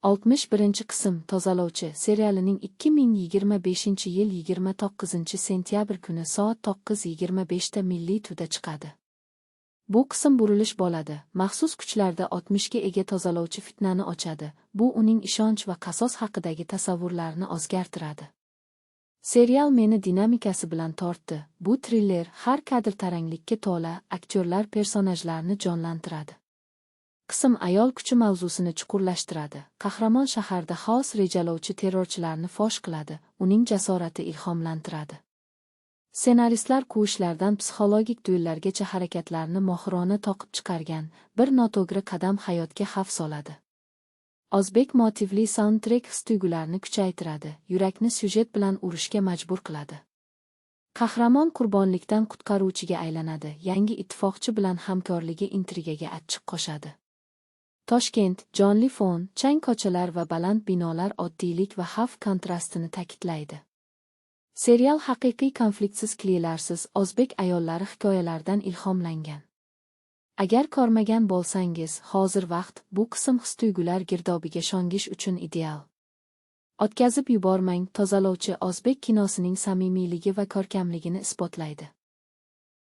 61 qism Tozalovchi serialining 2025-yil 29-sentyabr kuni soat 9:25 da milliy turda chiqadi. Bu qism burilish bo'ladi. Maxsus kuchlarda 60 ga ega tozalovchi fitnani ochadi. Bu uning ishonch va qasos haqidagi tasavvurlarini o'zgartiradi. Serial meni dinamikasi bilan tortdi. Bu triller, har kadr taranglikka to'la, aktyorlar personajlarni jonlantiradi. Qism ayol kuchi mavzusini chuqurlashtiradi. Qahramon shaharda xaos rejalovchi terrorchilarni fosh qiladi, uning jasorati ilhomlantiradi. Ssenaristlar quvishlardan psixologik duellargacha harakatlarni mohirona toqib chiqargan, bir noto'g'ri qadam hayotga xavf soladi. O'zbek motivli saundtrek his-tuyg'ularni kuchaytiradi, yurakni syujet bilan urishga majbur qiladi. Qahramon qurbonlikdan qutqaruvchiga aylanadi, yangi ittifoqchi bilan hamkorligi intrigaga achchiq qo'shadi. Toshkent, jonli fon, chang ko'chalar va baland binolar oddiylik va xavf kontrastini ta'kidlaydi. Serial haqiqiy konfliktsiz klilarsiz o'zbek ayollari hikoyalaridan ilhomlangan. Agar ko'rmagan bo'lsangiz, hozir vaqt, bu qism his-tuyg'ular girdobiga sho'ngish uchun ideal. O'tkazib yubormang, Tozalovchi o'zbek kinosining samimiyligi va ko'rkamligini isbotlaydi.